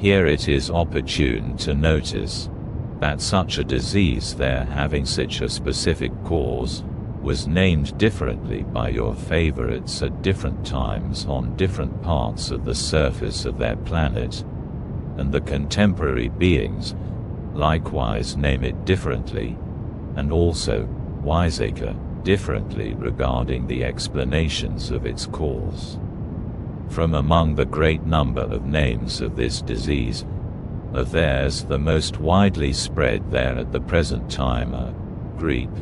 Here it is opportune to notice that such a disease there having such a specific cause was named differently by your favorites at different times on different parts of the surface of their planet, and the contemporary beings likewise name it differently, and also, wiseacre, differently regarding the explanations of its cause. From among the great number of names of this disease, of theirs the most widely spread there at the present time are grippe,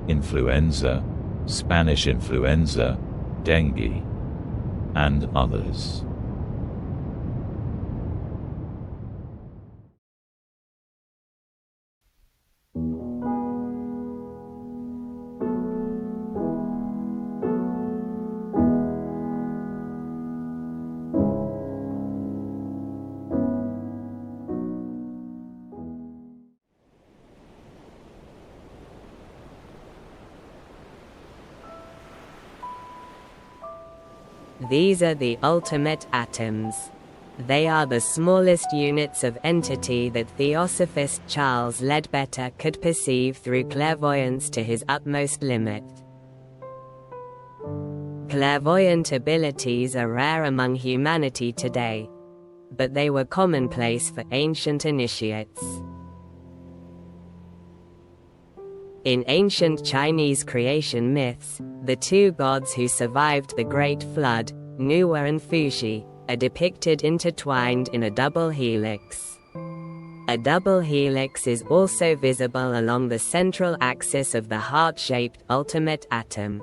influenza, Spanish influenza, dengue, and others. These are the ultimate atoms. They are the smallest units of entity that Theosophist Charles Ledbetter could perceive through clairvoyance to his utmost limit. Clairvoyant abilities are rare among humanity today, but they were commonplace for ancient initiates. In ancient Chinese creation myths, the two gods who survived the Great Flood, Nuwa and Fuxi, are depicted intertwined in a double helix. A double helix is also visible along the central axis of the heart-shaped ultimate atom.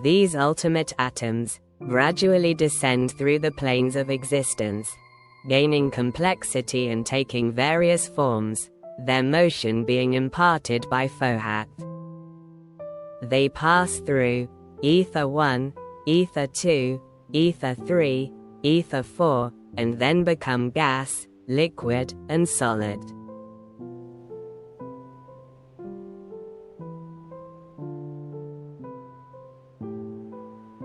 These ultimate atoms gradually descend through the planes of existence, gaining complexity and taking various forms, their motion being imparted by Fohat. They pass through Ether 1, Ether 2, Ether 3, Ether 4, and then become gas, liquid, and solid.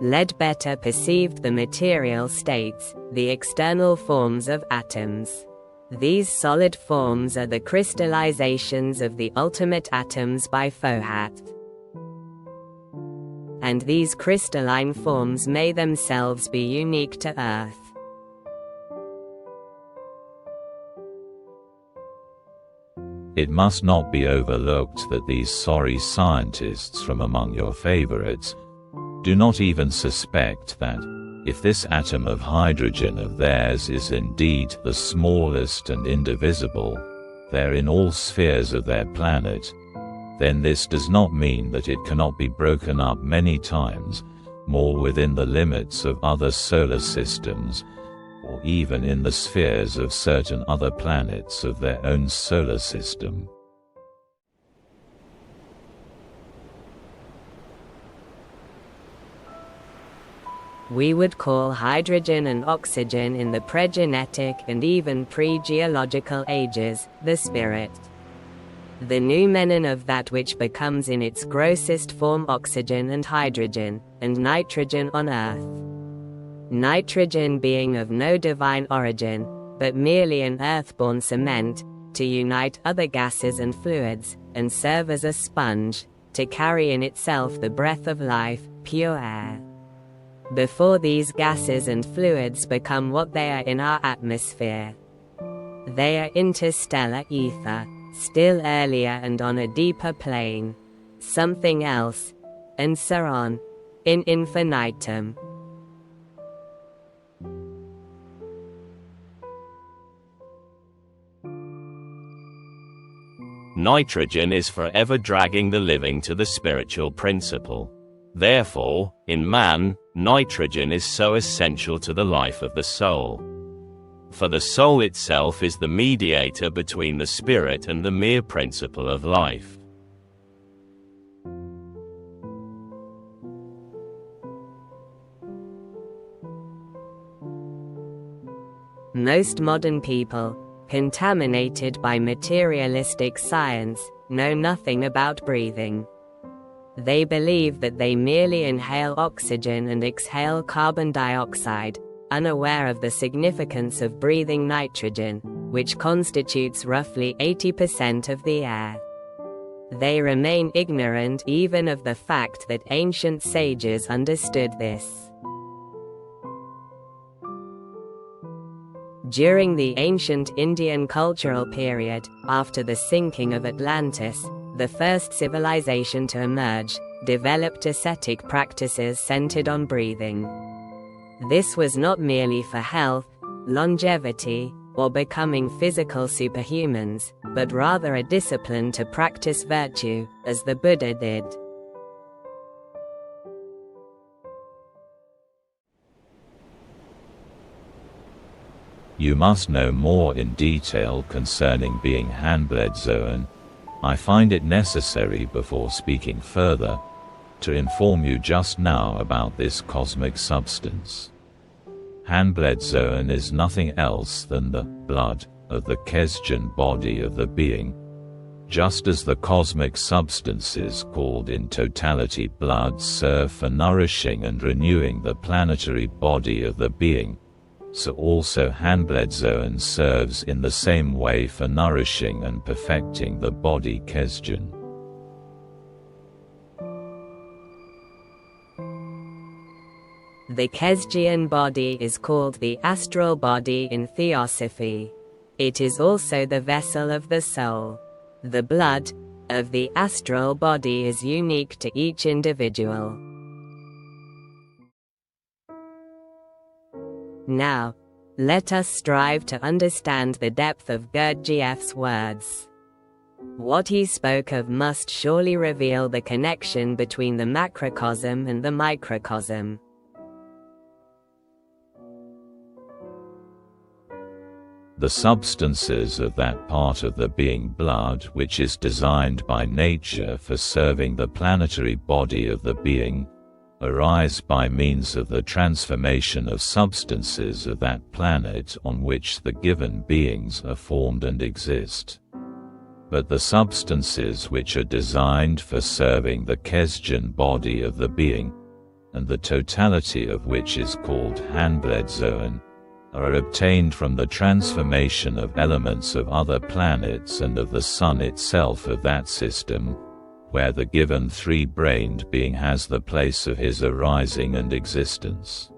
Ledbetter perceived the material states, the external forms of atoms. These solid forms are the crystallizations of the ultimate atoms by Fohat. And these crystalline forms may themselves be unique to Earth. It must not be overlooked that these sorry scientists from among your favorites do not even suspect that, if this atom of hydrogen of theirs is indeed the smallest and indivisible there in all spheres of their planet, then this does not mean that it cannot be broken up many times more within the limits of other solar systems, or even in the spheres of certain other planets of their own solar system. We would call hydrogen and oxygen in the pregenetic and even pre-geological ages, the spirit. The noumenon of that which becomes in its grossest form oxygen and hydrogen, and nitrogen on Earth. Nitrogen being of no divine origin, but merely an earthborn cement, to unite other gases and fluids, and serve as a sponge, to carry in itself the breath of life, pure air. Before these gases and fluids become what they are in our atmosphere, they are interstellar ether, still earlier and on a deeper plane, something else, and so on, in infinitum. Nitrogen is forever dragging the living to the spiritual principle. Therefore, in man, nitrogen is so essential to the life of the soul. For the soul itself is the mediator between the spirit and the mere principle of life. Most modern people, contaminated by materialistic science, know nothing about breathing. They believe that they merely inhale oxygen and exhale carbon dioxide, unaware of the significance of breathing nitrogen, which constitutes roughly 80% of the air. They remain ignorant even of the fact that ancient sages understood this. During the ancient Indian cultural period, after the sinking of Atlantis, the first civilization to emerge developed ascetic practices centered on breathing. This was not merely for health, longevity, or becoming physical superhumans, but rather a discipline to practice virtue, as the Buddha did. You must know more in detail concerning being Hanbledzoen. I find it necessary before speaking further to inform you just now about this cosmic substance. Hanbledzoen is nothing else than the blood of the Kesdjan body of the being. Just as the cosmic substances called in totality blood serve for nourishing and renewing the planetary body of the being, so also Hanbledzoen serves in the same way for nourishing and perfecting the body Kesdjan. The Kesdjan body is called the astral body in Theosophy. It is also the vessel of the soul. The blood of the astral body is unique to each individual. Now, let us strive to understand the depth of Gurdjieff's words. What he spoke of must surely reveal the connection between the macrocosm and the microcosm. The substances of that part of the being blood which is designed by nature for serving the planetary body of the being, arise by means of the transformation of substances of that planet on which the given beings are formed and exist. But the substances which are designed for serving the Kesdjan body of the being, and the totality of which is called Hanbledzoen, are obtained from the transformation of elements of other planets and of the Sun itself of that system, where the given three-brained being has the place of his arising and existence.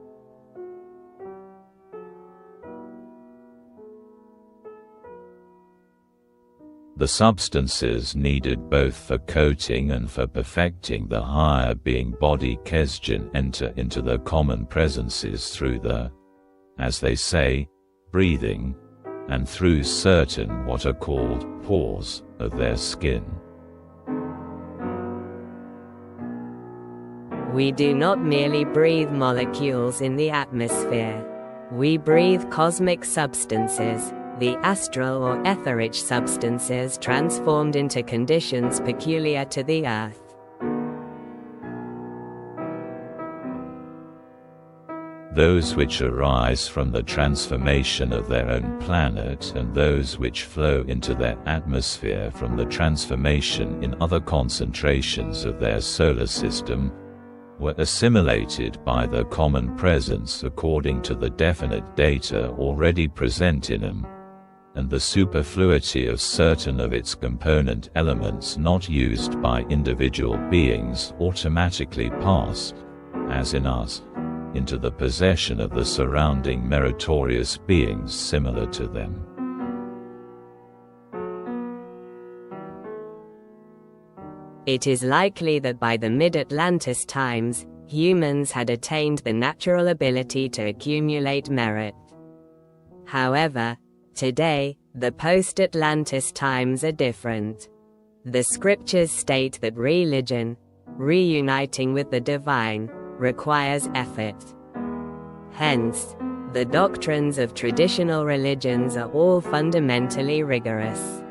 The substances needed both for coating and for perfecting the higher being body Kesdjan enter into the common presences through the, as they say, breathing, and through certain what are called pores of their skin. We do not merely breathe molecules in the atmosphere. We breathe cosmic substances, the astral or etheric substances transformed into conditions peculiar to the earth. Those which arise from the transformation of their own planet and those which flow into their atmosphere from the transformation in other concentrations of their solar system, were assimilated by the common presence according to the definite data already present in them, and the superfluity of certain of its component elements not used by individual beings automatically passed, as in us, into the possession of the surrounding meritorious beings similar to them. It is likely that by the mid-Atlantis times, humans had attained the natural ability to accumulate merit. However, today, the post-Atlantis times are different. The scriptures state that religion, reuniting with the divine, requires effort. Hence, the doctrines of traditional religions are all fundamentally rigorous.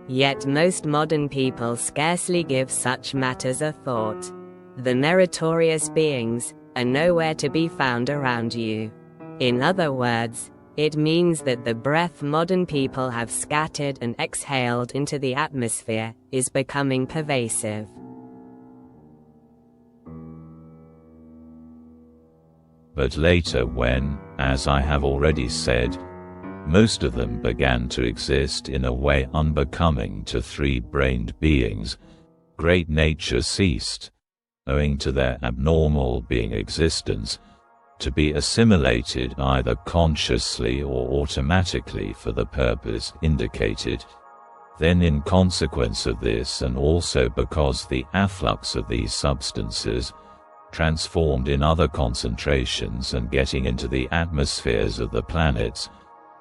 Yet most modern people scarcely give such matters a thought. The meritorious beings are nowhere to be found around you. In other words, It means that the breath modern people have scattered and exhaled into the atmosphere is becoming pervasive. But later when, as I have already said, most of them began to exist in a way unbecoming to three-brained beings, great nature ceased, owing to their abnormal being existence, to be assimilated either consciously or automatically for the purpose indicated. Then in consequence of this, and also because the afflux of these substances, transformed in other concentrations and getting into the atmospheres of the planets,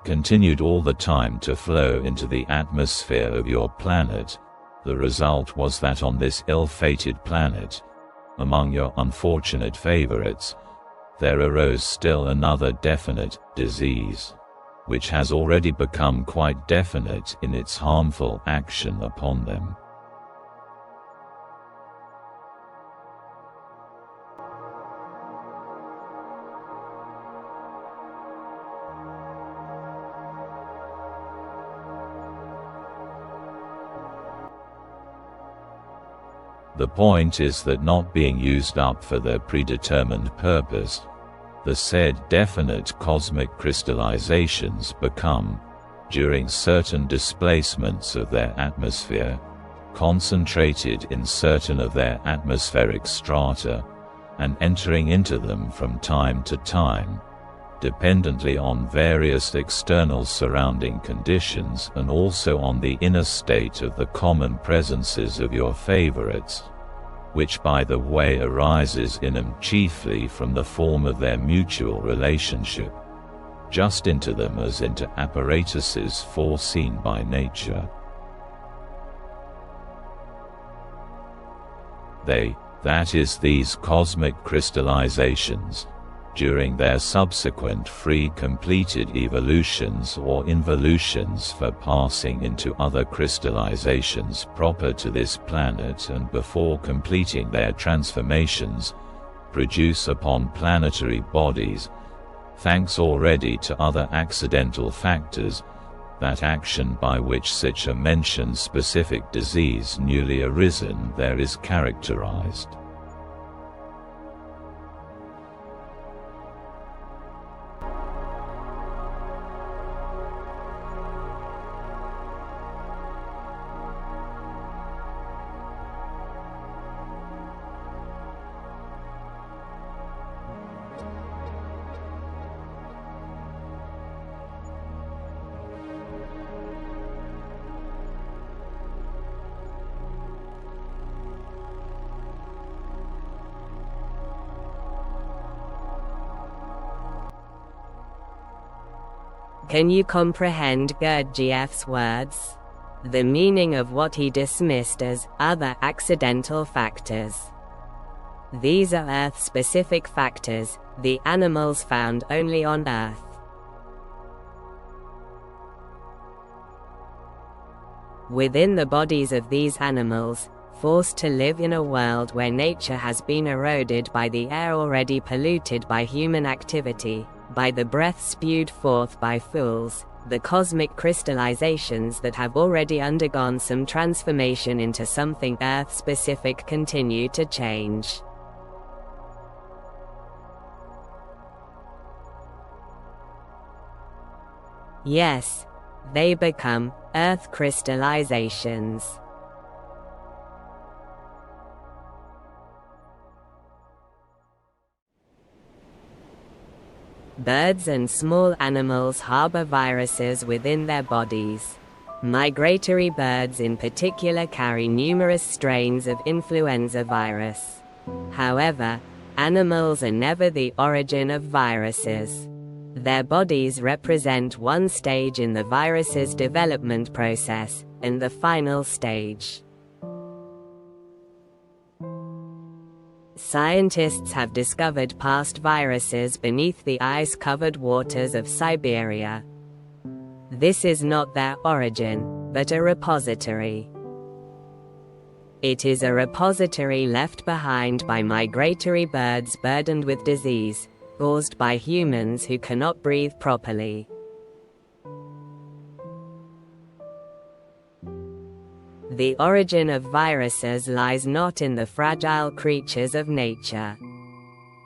continued all the time to flow into the atmosphere of your planet, the result was that on this ill-fated planet, among your unfortunate favorites, there arose still another definite disease, which has already become quite definite in its harmful action upon them. The point is that not being used up for their predetermined purpose, the said definite cosmic crystallizations become, during certain displacements of their atmosphere, concentrated in certain of their atmospheric strata, and entering into them from time to time, dependently on various external surrounding conditions and also on the inner state of the common presences of your favorites, which by the way arises in them chiefly from the form of their mutual relationship, just into them as into apparatuses foreseen by nature. They, that is these cosmic crystallizations, during their subsequent free completed evolutions or involutions for passing into other crystallizations proper to this planet and before completing their transformations, produce upon planetary bodies, thanks already to other accidental factors, that action by which such a mentioned specific disease newly arisen there is characterized. Can you comprehend Gurdjieff's words? The meaning of what he dismissed as other accidental factors. These are Earth-specific factors, the animals found only on Earth. Within the bodies of these animals, forced to live in a world where nature has been eroded by the air already polluted by human activity, by the breath spewed forth by fools, the cosmic crystallizations that have already undergone some transformation into something Earth-specific continue to change. Yes, they become Earth crystallizations. Birds and small animals harbor viruses within their bodies. Migratory birds in particular carry numerous strains of influenza virus. However, animals are never the origin of viruses. Their bodies represent one stage in the virus's development process, and the final stage. Scientists have discovered past viruses beneath the ice-covered waters of Siberia. This is not their origin, but a repository. It is a repository left behind by migratory birds burdened with disease, caused by humans who cannot breathe properly. The origin of viruses lies not in the fragile creatures of nature.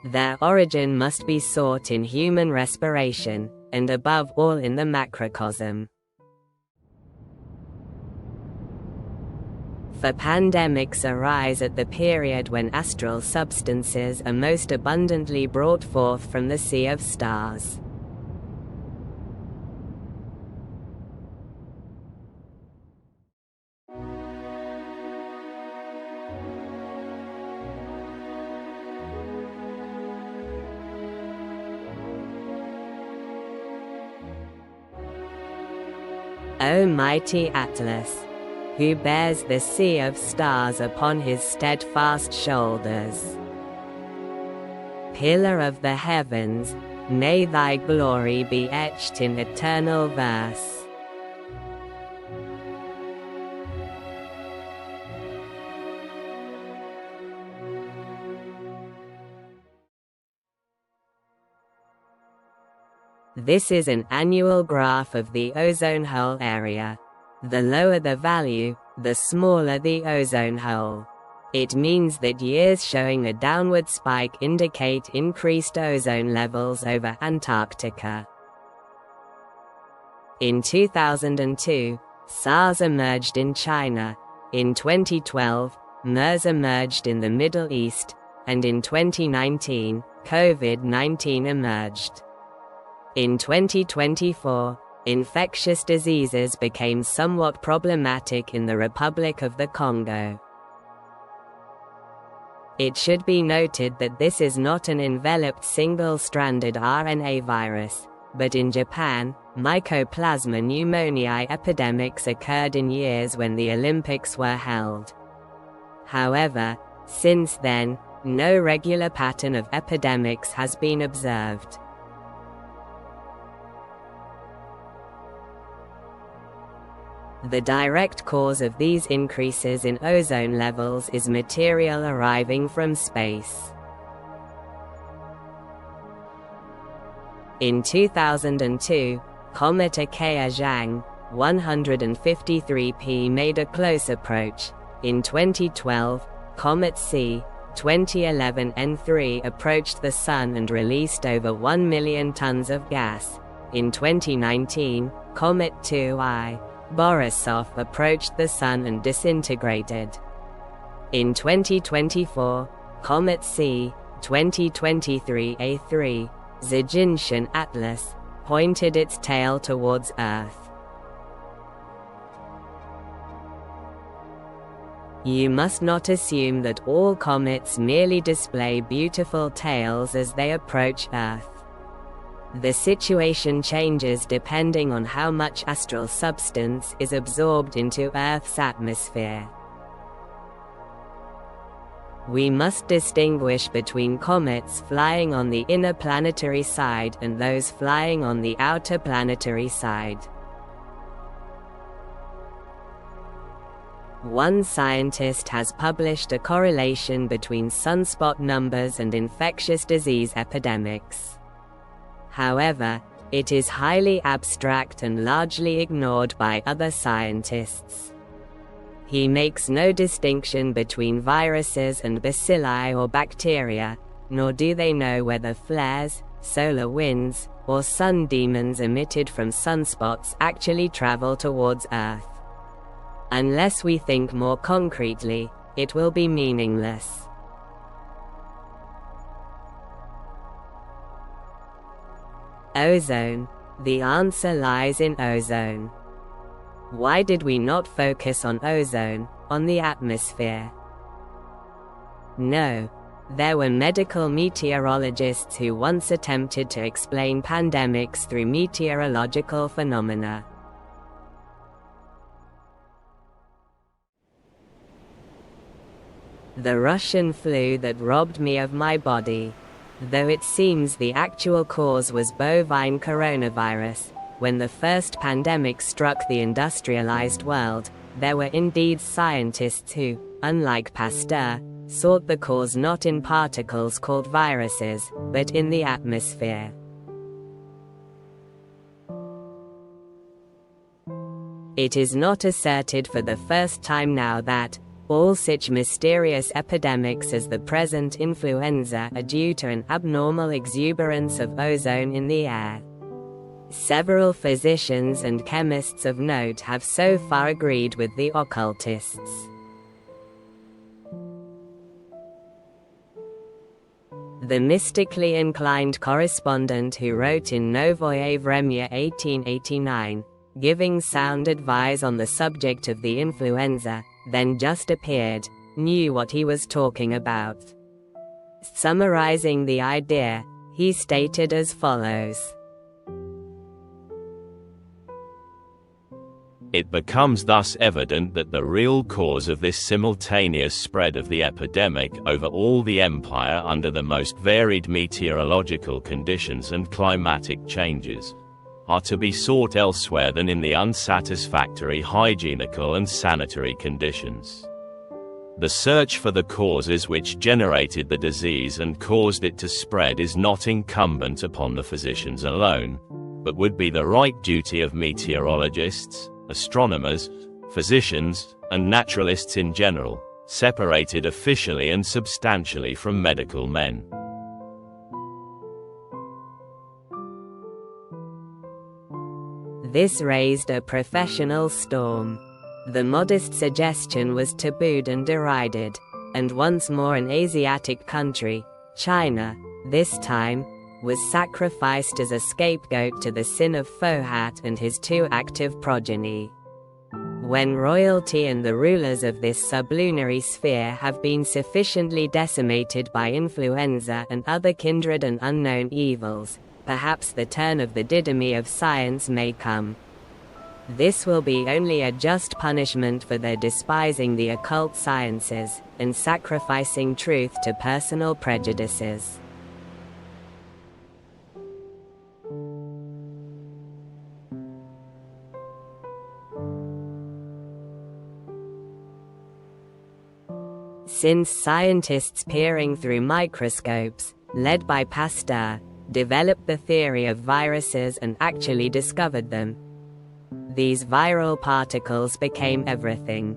Their origin must be sought in human respiration, and above all in the macrocosm. For pandemics arise at the period when astral substances are most abundantly brought forth from the sea of stars. O mighty Atlas, who bears the sea of stars upon his steadfast shoulders. Pillar of the heavens, may thy glory be etched in eternal verse. This is an annual graph of the ozone hole area. The lower the value, the smaller the ozone hole. It means that years showing a downward spike indicate increased ozone levels over Antarctica. In 2002, SARS emerged in China. In 2012, MERS emerged in the Middle East, and in 2019, COVID-19 emerged. In 2024, infectious diseases became somewhat problematic in the Republic of the Congo. It should be noted that this is not an enveloped single-stranded RNA virus, but in Japan, Mycoplasma pneumoniae epidemics occurred in years when the Olympics were held. However, since then, no regular pattern of epidemics has been observed. The direct cause of these increases in ozone levels is material arriving from space. In 2002, comet Akea-Zhang 153P made a close approach. In 2012, comet C 2011 N3 approached the Sun and released over 1 million tons of gas. In 2019, comet 2I Borisov approached the Sun and disintegrated. In 2024, comet C 2023 A3 Zijinshan Atlas pointed its tail towards Earth. You must not assume that all comets merely display beautiful tails as they approach Earth. The situation changes depending on how much astral substance is absorbed into Earth's atmosphere. We must distinguish between comets flying on the inner planetary side and those flying on the outer planetary side. One scientist has published a correlation between sunspot numbers and infectious disease epidemics. However, it is highly abstract and largely ignored by other scientists. He makes no distinction between viruses and bacilli or bacteria, nor do they know whether flares, solar winds, or sun demons emitted from sunspots actually travel towards Earth. Unless we think more concretely, it will be meaningless. Ozone. The answer lies in ozone. Why did we not focus on ozone, on the atmosphere? No. There were medical meteorologists who once attempted to explain pandemics through meteorological phenomena. The Russian flu that robbed me of my body. Though it seems the actual cause was bovine coronavirus, when the first pandemic struck the industrialized world, there were indeed scientists who, unlike Pasteur, sought the cause not in particles called viruses, but in the atmosphere. It is not asserted for the first time now that all such mysterious epidemics as the present influenza are due to an abnormal exuberance of ozone in the air. Several physicians and chemists of note have so far agreed with the occultists. The mystically inclined correspondent who wrote in Novoye Vremya 1889, giving sound advice on the subject of the influenza, then just appeared, knew what he was talking about. Summarizing the idea, he stated as follows. It becomes thus evident that the real cause of this simultaneous spread of the epidemic over all the empire under the most varied meteorological conditions and climatic changes are to be sought elsewhere than in the unsatisfactory hygienical and sanitary conditions. The search for the causes which generated the disease and caused it to spread is not incumbent upon the physicians alone, but would be the right duty of meteorologists, astronomers, physicians, and naturalists in general, separated officially and substantially from medical men. This raised a professional storm. The modest suggestion was tabooed and derided, and once more an Asiatic country, China, this time, was sacrificed as a scapegoat to the sin of Fohat and his two active progeny. When royalty and the rulers of this sublunary sphere have been sufficiently decimated by influenza and other kindred and unknown evils, perhaps the turn of the didomy of science may come. This will be only a just punishment for their despising the occult sciences, and sacrificing truth to personal prejudices. Since scientists peering through microscopes, led by Pasteur, developed the theory of viruses and actually discovered them, these viral particles became everything.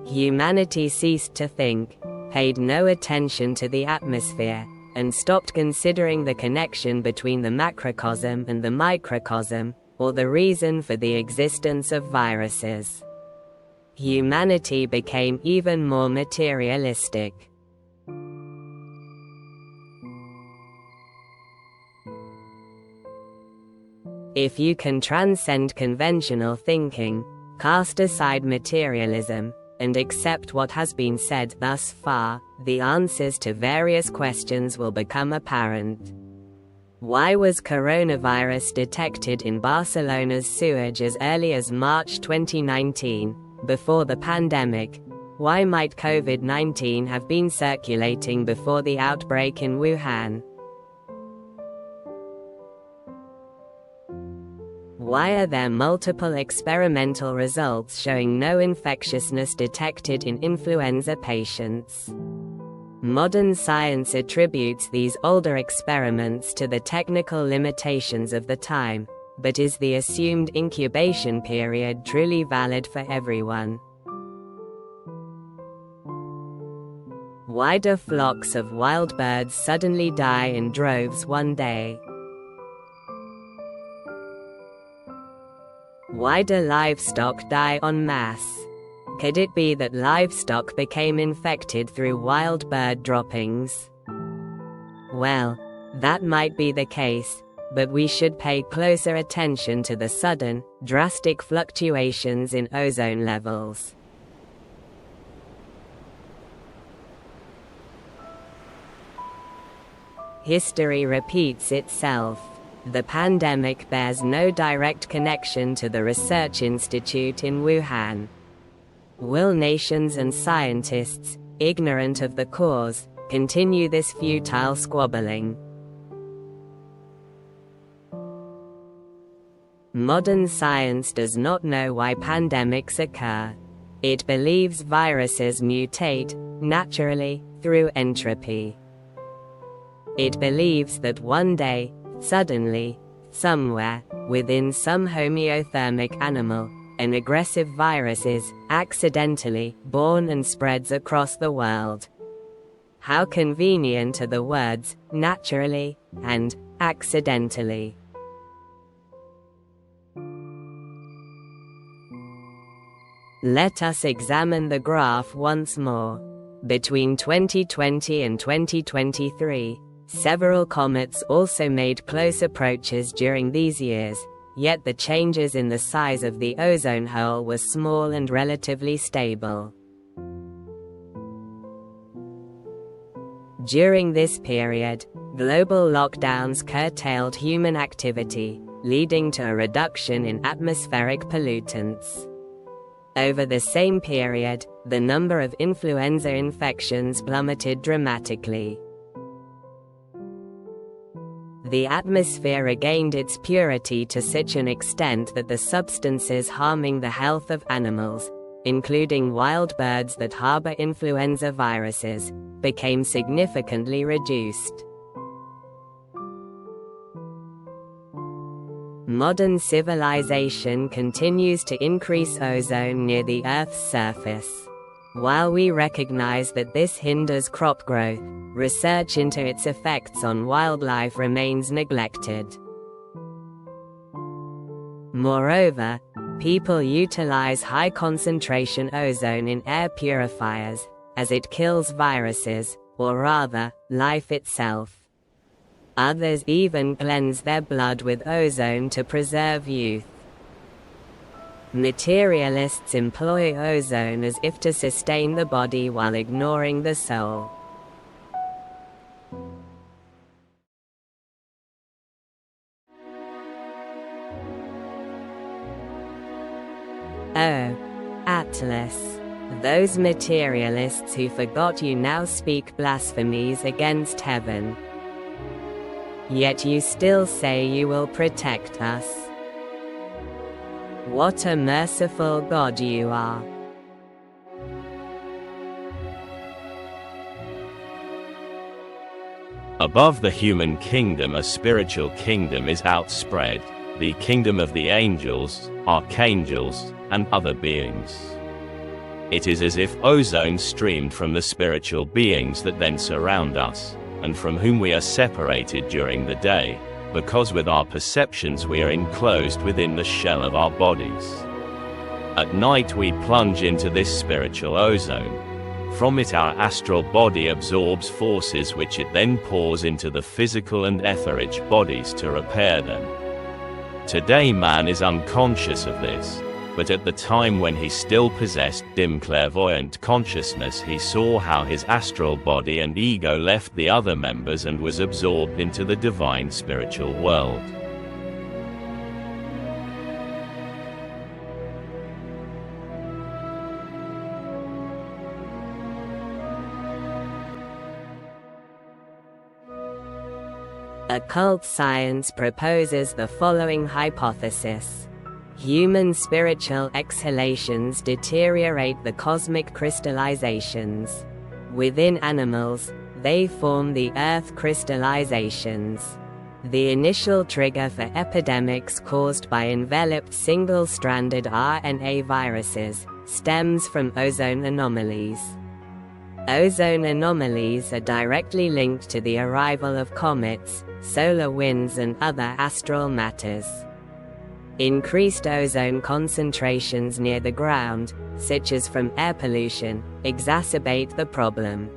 Humanity ceased to think, paid no attention to the atmosphere, and stopped considering the connection between the macrocosm and the microcosm, or the reason for the existence of viruses. Humanity became even more materialistic. If you can transcend conventional thinking, cast aside materialism, and accept what has been said thus far, the answers to various questions will become apparent. Why was coronavirus detected in Barcelona's sewage as early as March 2019, before the pandemic? Why might COVID-19 have been circulating before the outbreak in Wuhan? Why are there multiple experimental results showing no infectiousness detected in influenza patients? Modern science attributes these older experiments to the technical limitations of the time, but is the assumed incubation period truly valid for everyone? Why do flocks of wild birds suddenly die in droves one day? Why do livestock die en masse? Could it be that livestock became infected through wild bird droppings? Well, that might be the case, but we should pay closer attention to the sudden, drastic fluctuations in ozone levels. History repeats itself. The pandemic bears no direct connection to the research institute in Wuhan. Will nations and scientists, ignorant of the cause, continue this futile squabbling? Modern science does not know why pandemics occur. It believes viruses mutate, naturally, through entropy. It believes that one day, suddenly, somewhere, within some homeothermic animal, an aggressive virus is, accidentally, born and spreads across the world. How convenient are the words, naturally, and accidentally. Let us examine the graph once more. Between 2020 and 2023, several comets also made close approaches during these years, yet the changes in the size of the ozone hole were small and relatively stable. During this period, global lockdowns curtailed human activity, leading to a reduction in atmospheric pollutants. Over the same period, the number of influenza infections plummeted dramatically. The atmosphere regained its purity to such an extent that the substances harming the health of animals, including wild birds that harbor influenza viruses, became significantly reduced. Modern civilization continues to increase ozone near the Earth's surface. While we recognize that this hinders crop growth, research into its effects on wildlife remains neglected. Moreover, people utilize high-concentration ozone in air purifiers, as it kills viruses, or rather, life itself. Others even cleanse their blood with ozone to preserve youth. Materialists employ ozone as if to sustain the body while ignoring the soul. Oh, Atlas! Those materialists who forgot you now speak blasphemies against heaven. Yet you still say you will protect us. What a merciful God you are. Above the human kingdom a spiritual kingdom is outspread, the kingdom of the angels, archangels, and other beings. It is as if ozone streamed from the spiritual beings that then surround us, and from whom we are separated during the day, because with our perceptions we are enclosed within the shell of our bodies. At night we plunge into this spiritual ozone. From it our astral body absorbs forces which it then pours into the physical and etheric bodies to repair them. Today man is unconscious of this, but at the time when he still possessed dim clairvoyant consciousness he saw how his astral body and ego left the other members and was absorbed into the divine spiritual world. Occult science proposes the following hypothesis. Human spiritual exhalations deteriorate the cosmic crystallizations. Within animals, they form the earth crystallizations. The initial trigger for epidemics caused by enveloped single-stranded RNA viruses stems from ozone anomalies. Ozone anomalies are directly linked to the arrival of comets, solar winds and other astral matters. Increased ozone concentrations near the ground, such as from air pollution, exacerbate the problem.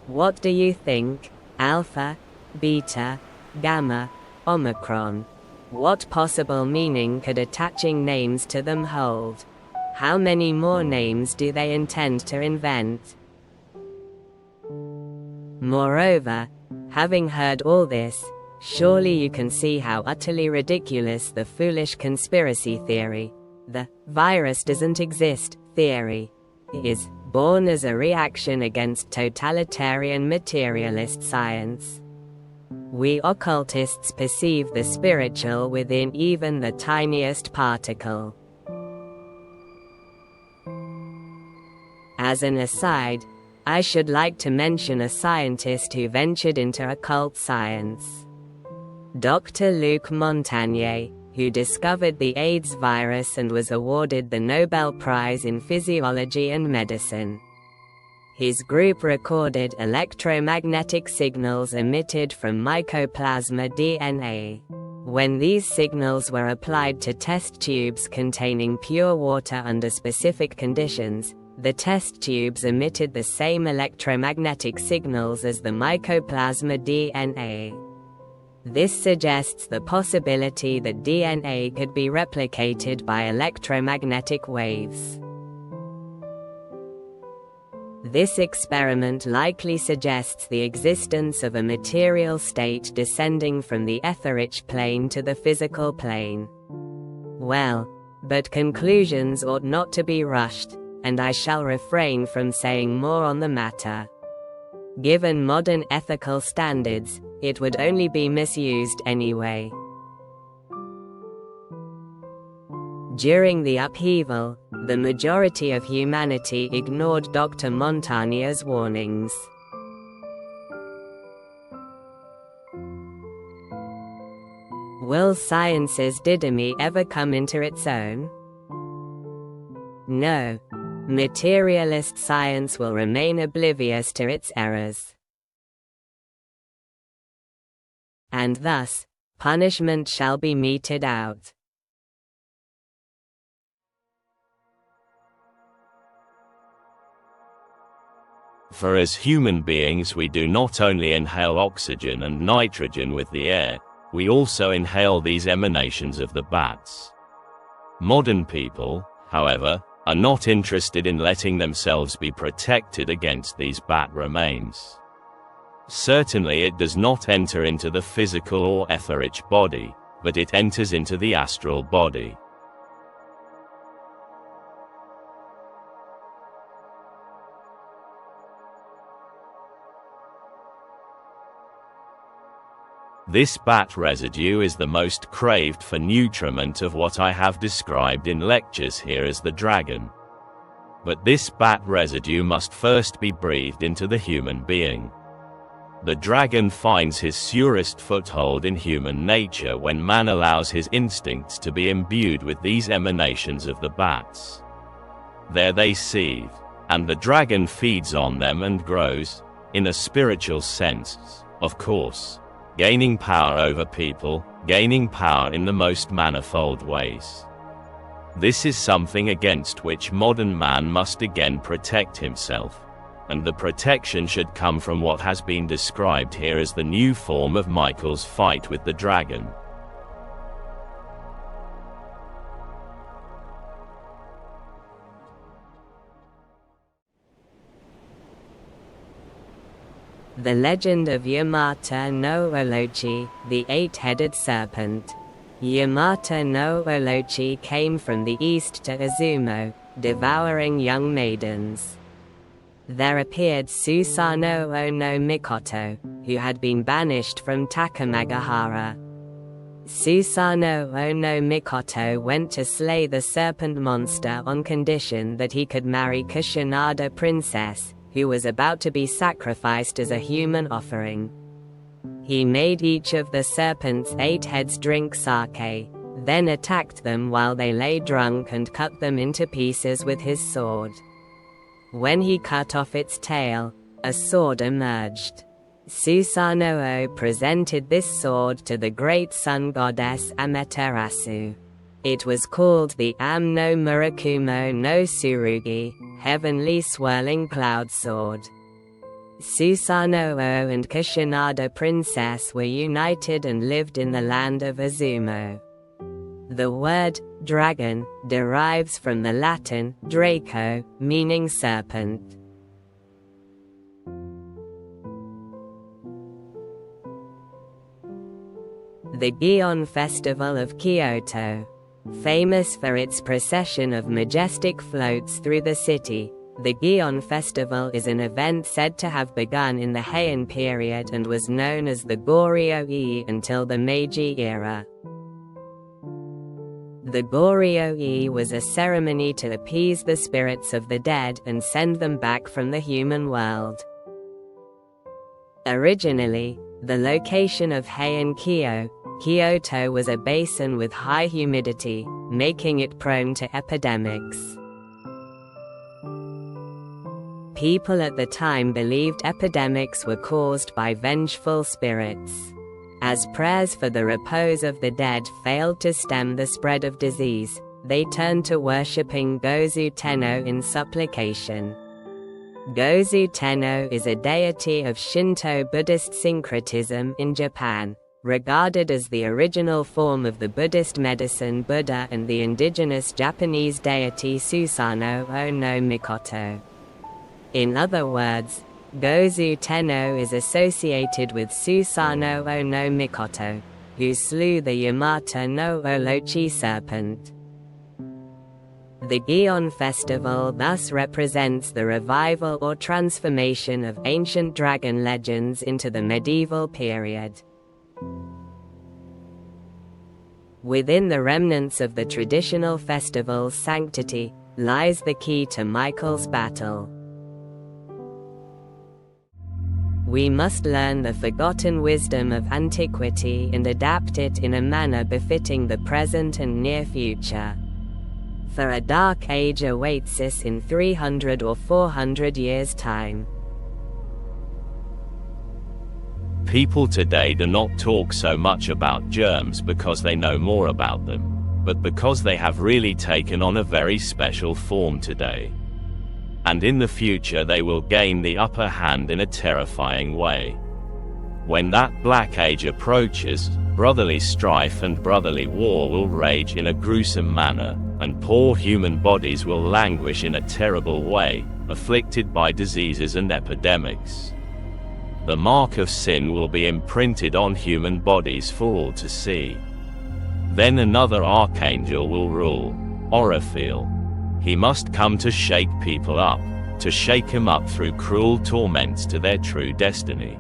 What do you think? Alpha, beta, gamma, omicron. What possible meaning could attaching names to them hold? How many more names do they intend to invent? Moreover, having heard all this, surely you can see how utterly ridiculous the foolish conspiracy theory, the virus doesn't exist theory, is, born as a reaction against totalitarian materialist science. We occultists perceive the spiritual within even the tiniest particle. As an aside, I should like to mention a scientist who ventured into occult science. Dr. Luc Montagnier, who discovered the AIDS virus and was awarded the Nobel Prize in Physiology and Medicine. His group recorded electromagnetic signals emitted from mycoplasma DNA. When these signals were applied to test tubes containing pure water under specific conditions, the test tubes emitted the same electromagnetic signals as the mycoplasma DNA. This suggests the possibility that DNA could be replicated by electromagnetic waves. This experiment likely suggests the existence of a material state descending from the etheric plane to the physical plane. Well, but conclusions ought not to be rushed, and I shall refrain from saying more on the matter. Given modern ethical standards, it would only be misused anyway. During the upheaval, the majority of humanity ignored Dr. Montagnier's warnings. Will science's didomy ever come into its own? No. Materialist science will remain oblivious to its errors. And thus, punishment shall be meted out. For as human beings we do not only inhale oxygen and nitrogen with the air, we also inhale these emanations of the bats. Modern people, however, are not interested in letting themselves be protected against these bat remains. Certainly it does not enter into the physical or etheric body, but it enters into the astral body. This bat residue is the most craved for nutriment of what I have described in lectures here as the dragon. But this bat residue must first be breathed into the human being. The dragon finds his surest foothold in human nature when man allows his instincts to be imbued with these emanations of the bats. There they seethe, and the dragon feeds on them and grows, in a spiritual sense, of course, gaining power over people, gaining power in the most manifold ways. This is something against which modern man must again protect himself, and the protection should come from what has been described here as the new form of Michael's fight with the dragon. The legend of Yamata no Olochi, the eight-headed serpent. Yamata no Olochi came from the east to Izumo, devouring young maidens. There appeared Susanoo no Mikoto, who had been banished from Takamagahara. Susanoo no Mikoto went to slay the serpent monster on condition that he could marry Kushinada princess, who was about to be sacrificed as a human offering. He made each of the serpent's 8 heads drink sake, then attacked them while they lay drunk and cut them into pieces with his sword. When he cut off its tail, a sword emerged. Susanoo presented this sword to the great sun goddess Amaterasu. It was called the Am no Murakumo no Tsurugi, heavenly swirling cloud sword. Susanoo and Kushinada princess were united and lived in the land of Izumo. The word dragon derives from the Latin draco, meaning serpent. The Gion Festival of Kyoto. Famous for its procession of majestic floats through the city, the Gion Festival is an event said to have begun in the Heian period and was known as the Goryo-e until the Meiji era. The Goryo-e was a ceremony to appease the spirits of the dead and send them back from the human world. Originally, the location of Heian Kyoto was a basin with high humidity, making it prone to epidemics. People at the time believed epidemics were caused by vengeful spirits. As prayers for the repose of the dead failed to stem the spread of disease, they turned to worshipping Gozu Tenno in supplication. Gozu Tenno is a deity of Shinto Buddhist syncretism in Japan, regarded as the original form of the Buddhist medicine Buddha and the indigenous Japanese deity Susanoo no Mikoto. In other words, Gozu Tenno is associated with Susanoo no Mikoto, who slew the Yamata no Orochi serpent. The Gion festival thus represents the revival or transformation of ancient dragon legends into the medieval period. Within the remnants of the traditional festival's sanctity lies the key to Michael's battle. We must learn the forgotten wisdom of antiquity and adapt it in a manner befitting the present and near future. For a dark age awaits us in 300 or 400 years' time. People today do not talk so much about germs because they know more about them, but because they have really taken on a very special form today. And in the future they will gain the upper hand in a terrifying way. When that black age approaches, brotherly strife and brotherly war will rage in a gruesome manner, and poor human bodies will languish in a terrible way, afflicted by diseases and epidemics. The mark of sin will be imprinted on human bodies for all to see. Then another archangel will rule, Oraphel. He must come to shake people up, to shake them up through cruel torments to their true destiny.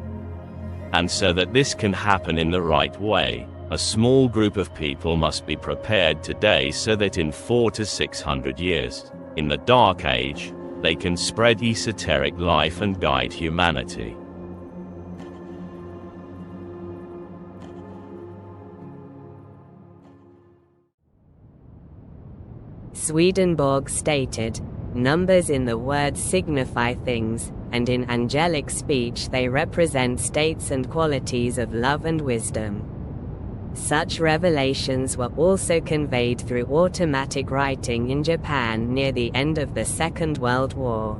And so that this can happen in the right way, a small group of people must be prepared today so that in 400 to 600 years, in the Dark Age, they can spread esoteric life and guide humanity. Swedenborg stated, "Numbers in the word signify things, and in angelic speech they represent states and qualities of love and wisdom." Such revelations were also conveyed through automatic writing in Japan near the end of the Second World War.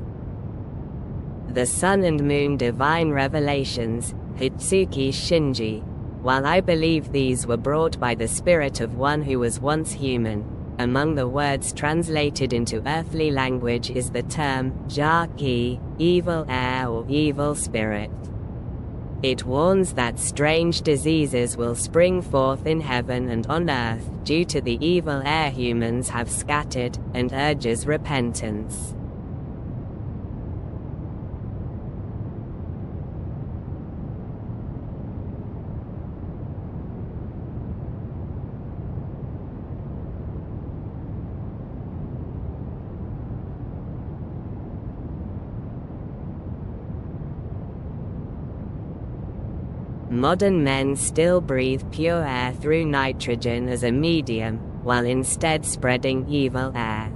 The Sun and Moon Divine Revelations, Hitsuki Shinji, while I believe these were brought by the spirit of one who was once human, among the words translated into earthly language is the term Jaki, evil air or evil spirit. It warns that strange diseases will spring forth in heaven and on earth due to the evil air humans have scattered, and urges repentance. Modern men still breathe pure air through nitrogen as a medium, while instead spreading evil air.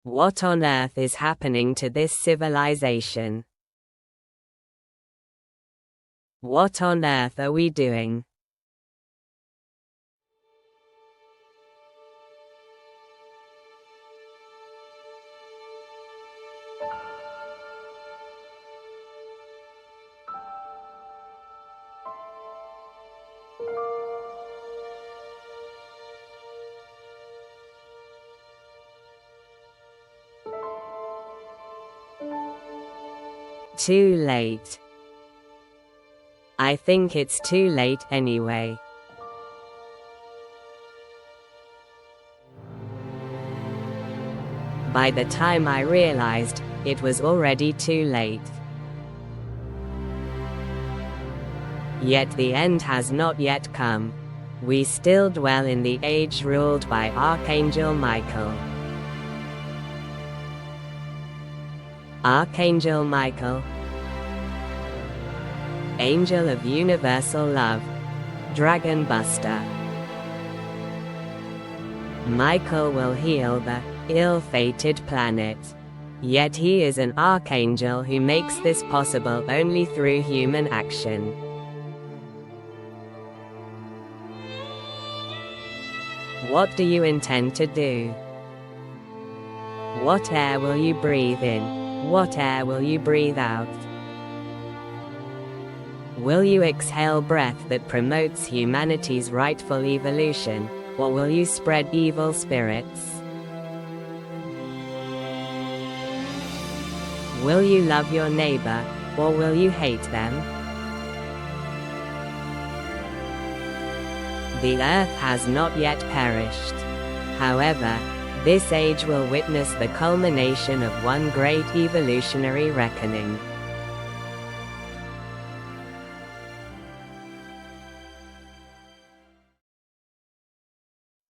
What on earth is happening to this civilization? What on earth are we doing? Too late. I think it's too late anyway. By the time I realized, it was already too late. Yet the end has not yet come. We still dwell in the age ruled by Archangel Michael. Archangel Michael, Angel of Universal Love, Dragon Buster. Michael will heal the ill-fated planet. Yet he is an archangel who makes this possible only through human action. What do you intend to do? What air will you breathe in? What air will you breathe out? Will you exhale breath that promotes humanity's rightful evolution, or will you spread evil spirits? Will you love your neighbor, or will you hate them? The earth has not yet perished. However, this age will witness the culmination of one great evolutionary reckoning.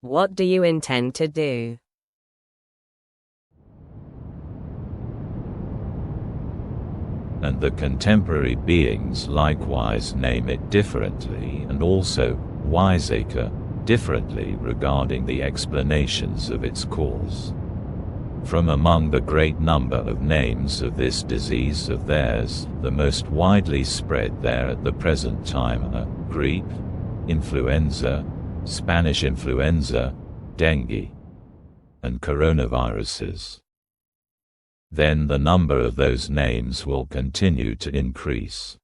What do you intend to do? And the contemporary beings likewise name it differently, and also, wiseacre, differently regarding the explanations of its cause. From among the great number of names of this disease of theirs, the most widely spread there at the present time are grippe, influenza, Spanish influenza, dengue, and coronaviruses. Then the number of those names will continue to increase.